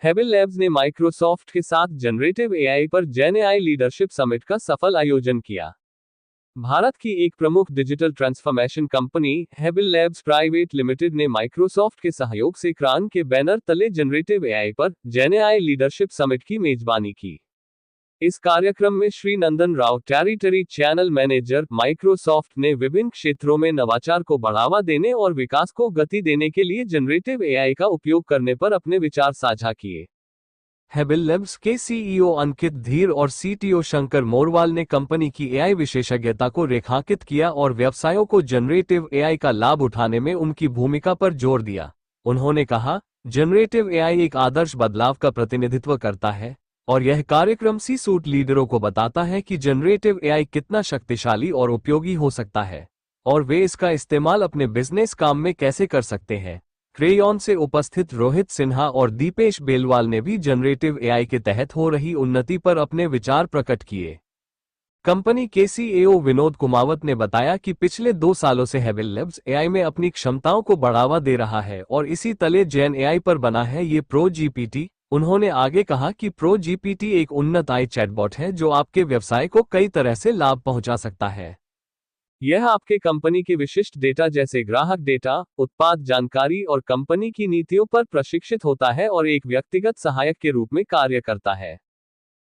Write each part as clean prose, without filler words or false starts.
हेबल labs ने Microsoft के साथ जनरेटिव एआई पर जेन एआई लीडरशिप समिट का सफल आयोजन किया। भारत की एक प्रमुख digital transformation company Hebbal labs private limited ने माइक्रोसॉफ्ट के सहयोग से क्रान के बैनर तले जनरेटिव एआई पर जेन एआई लीडरशिप समिट की मेजबानी की। इस कार्यक्रम में Shri Nandan Rao, territory channel manager, Microsoft ने विभिन्न क्षेत्रों में नवाचार को बढ़ावा देने और विकास को गति देने के लिए जनरेटिव एआई का उपयोग करने पर अपने विचार साझा किए। हेबल लैब्स के सीईओ अंकित धीर और सीटीओ शंकर मोरवाल ने कंपनी की एआई विशेषज्ञता को रेखांकित किया और व्यवसायों को जनरेटिव एआई का लाभ उठाने में उनकी भूमिका पर जोर दिया। उन्होंने कहा, जनरेटिव एआई एक आदर्श बदलाव का प्रतिनिधित्व करता है और यह कार्यक्रम सी सूट लीडरों को बताता है कि जनरेटिव एआई कितना शक्तिशाली और उपयोगी हो सकता है और वे इसका इस्तेमाल अपने बिजनेस काम में कैसे कर सकते हैं। क्रेयॉन से उपस्थित रोहित सिन्हा और दीपेश बेलवाल ने भी जनरेटिव एआई के तहत हो रही उन्नति पर अपने विचार प्रकट किए। कंपनी के सीईओ विनोद कुमावत ने बताया कि पिछले 2 सालों से हेबल लैब्स एआई में अपनी क्षमताओं को बढ़ावा दे रहा है और इसी तले जेन एआई पर बना है ये प्रो जीपीटी। उन्होंने आगे कहा कि प्रो जीपीटी एक उन्नत आई चैटबॉट है जो आपके व्यवसाय को कई तरह से लाभ पहुंचा सकता है। यह आपके कंपनी के विशिष्ट डेटा जैसे ग्राहक डेटा, उत्पाद जानकारी और कंपनी की नीतियों पर प्रशिक्षित होता है और एक व्यक्तिगत सहायक के रूप में कार्य करता है।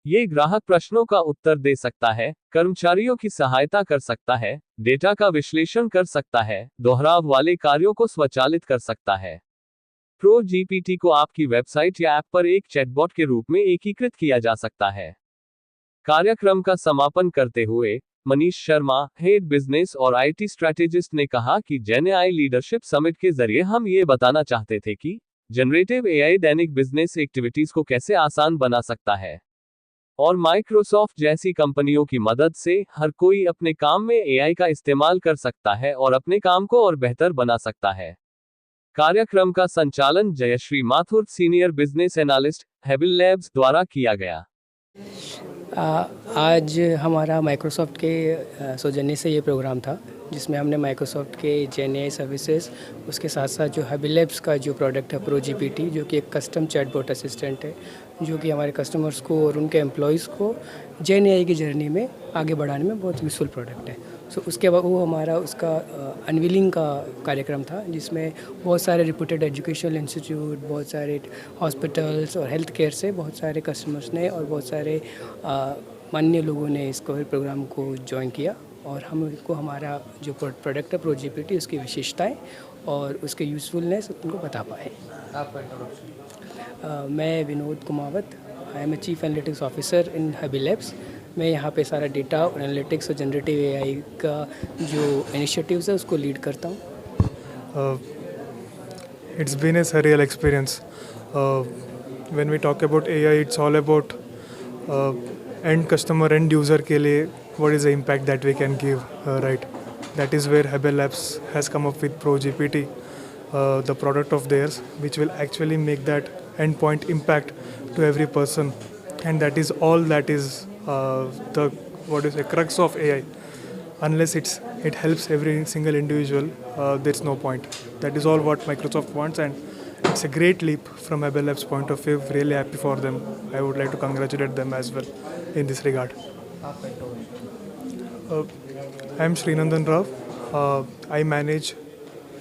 ये ग्राहक प्रश्नों का उत्तर दे सकता है, कर्मचारियों की सहायता कर सकता है, डेटा का विश्लेषण कर सकता है, दोहराव वाले कार्यों को स्वचालित कर सकता है। प्रो जीपीटी को आपकी वेबसाइट या ऐप पर एक चैटबॉट के रूप में एकीकृत किया जा सकता है। कार्यक्रम का समापन करते हुए मनीष शर्मा, हेड बिजनेस और आईटी स्ट्रैटेजिस्ट ने कहा कि जेन एआई लीडरशिप समिट के जरिए हम ये बताना चाहते थे कि जनरेटिव एआई दैनिक बिजनेस एक्टिविटीज को कैसे आसान बना सकता है और माइक्रोसॉफ्ट जैसी कंपनियों की मदद से हर कोई अपने काम में एआई का इस्तेमाल कर सकता है और अपने काम को और बेहतर बना सकता है। कार्यक्रम का संचालन Jayashree Mathur, senior business analyst, Hebbal Labs द्वारा किया गया। आज हमारा माइक्रोसॉफ्ट के सौजन्य से ये प्रोग्राम था जिसमें हमने माइक्रोसॉफ्ट के जेन एआई सर्विसेज, उसके साथ साथ जो हेबल लैब्स का जो प्रोडक्ट है प्रो जीपीटी, जो कि एक कस्टम चैटबॉट असिस्टेंट है जो कि हमारे कस्टमर्स को और उनके एम्प्लॉयज़ को जेन एआई की जर्नी में आगे बढ़ाने में बहुत यूज़फुल प्रोडक्ट है। सो उसके बाद वो हमारा उसका अनवीलिंग का कार्यक्रम था जिसमें बहुत सारे रिप्यूटेड एजुकेशनल इंस्टीट्यूट, बहुत सारे हॉस्पिटल्स और हेल्थ केयर से बहुत सारे कस्टमर्स ने और बहुत सारे मान्य लोगों ने इसको प्रोग्राम को ज्वाइन किया और हम उनको हमारा जो प्रोडक्ट है प्रो जीपीटी, उसकी विशेषताएं और उसके यूज़फुलनेस उनको बता पाए। मैं Vinod Kumawat, I am a chief analytics officer in Hebbal Labs. मैं यहाँ पे सारा डेटा और एनालिटिक्स और जनरेटिव एआई का जो इनिशिएटिव्स है उसको लीड करता हूँ। It's been a surreal experience. When we talk about AI, it's all about end customer, end user के लिए what is the impact that we can give, right? That is where Hebbel Labs has come up with Pro GPT, the product of theirs, which will actually make that endpoint impact to every person, and that is all that is the crux of AI. Unless it helps every single individual, there's no point. That is all what Microsoft wants, and it's a great leap from Hebbel Labs' point of view. Really happy for them. I would like to congratulate them as well in this regard. I am Srinandan Rao. I manage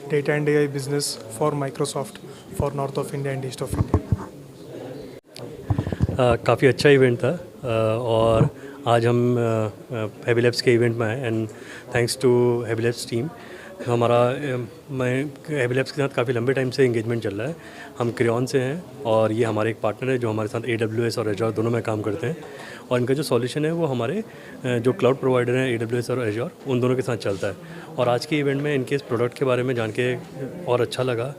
data and AI business for Microsoft for North of India and East of India. काफ़ी अच्छा event था और आज हम हेबल labs के event में आए and thanks to Hebbal Labs team. मैं हेबल लैब्स के साथ काफ़ी लंबे टाइम से एंगेजमेंट चल रहा है। हम क्रेयॉन से हैं और ये हमारे एक पार्टनर है जो हमारे साथ AWS और एजोर दोनों में काम करते हैं और इनका जो सॉल्यूशन है वो हमारे जो क्लाउड प्रोवाइडर हैं AWS और एजोर उन दोनों के साथ चलता है। और आज के इवेंट में इनके इस प्रोडक्ट के बारे में जान के और अच्छा लगा।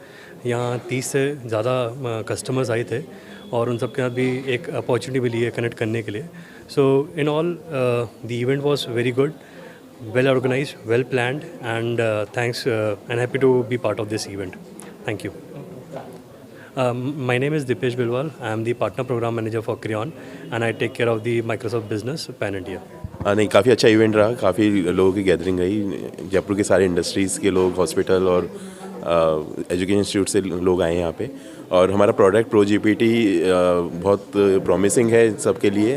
यहाँ 30 से ज़्यादा कस्टमर्स आए थे और उन सब के साथ भी एक अपॉर्चुनिटी मिली है कनेक्ट करने के लिए। So in all the event was very good, well organized, well planned, and thanks and happy to be part of this event. Thank you. My name is Dipesh Bilwal. I am the partner program manager for Creon and I take care of the Microsoft business pan India. नहीं, काफ़ी अच्छा event रहा। काफ़ी लोगों की gathering रही। जयपुर के सारे इंडस्ट्रीज़ के लोग, हॉस्पिटल और एजुकेशन इंस्टीट्यूट से लोग आए यहाँ पे और हमारा प्रोडक्ट ProGPT बहुत प्रॉमिसिंग है सबके लिए.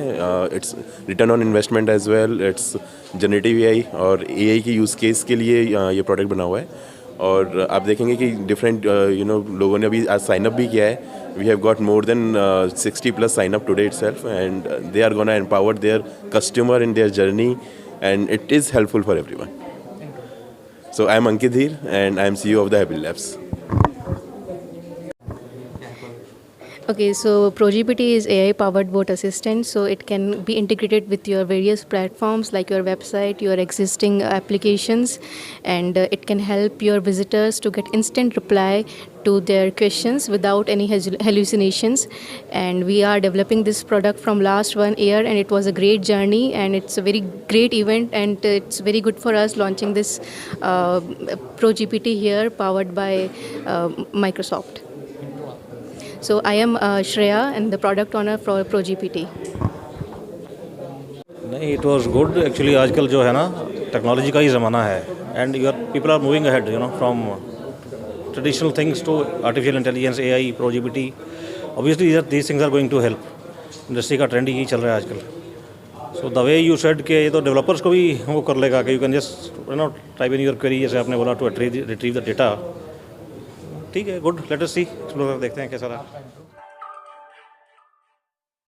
It's return on investment as well. It's generative AI और AI की यूज़ केस के लिए ये प्रोडक्ट बना हुआ है. और आप देखेंगे कि डिफरेंट लोगों ने अभी आज साइन अप भी किया है. We have got more than 60 plus sign up today itself, and they are gonna empower their customer in their journey, and it is helpful for everyone. So I am Ankit Dheer, and I am CEO of the Habil Labs. Okay, so ProGPT is AI powered bot assistant, so it can be integrated with your various platforms like your website, your existing applications, and it can help your visitors to get instant reply to their questions without any hallucinations. And we are developing this product from last 1 year, and it was a great journey, and it's a very great event, and it's very good for us launching this ProGPT here powered by Microsoft. So I am Shreya and the product owner for ProGPT. नहीं, it was good actually. आजकल जो है ना technology का ही ज़माना है, and your people are moving ahead from traditional things to artificial intelligence, AI, ProGPT. Obviously these things are going to help. Industry का ट्रेंड यही चल रहा है आजकल. So the way you said के ये तो डेवलपर्स को भी वो कर लेगा कि you can just type in your query, जैसे आपने बोला, टू रिट्रीव द डेटा. ठीक है, गुड. लेट अस सी, एक्सप्लोर देखते हैं कैसा रहा.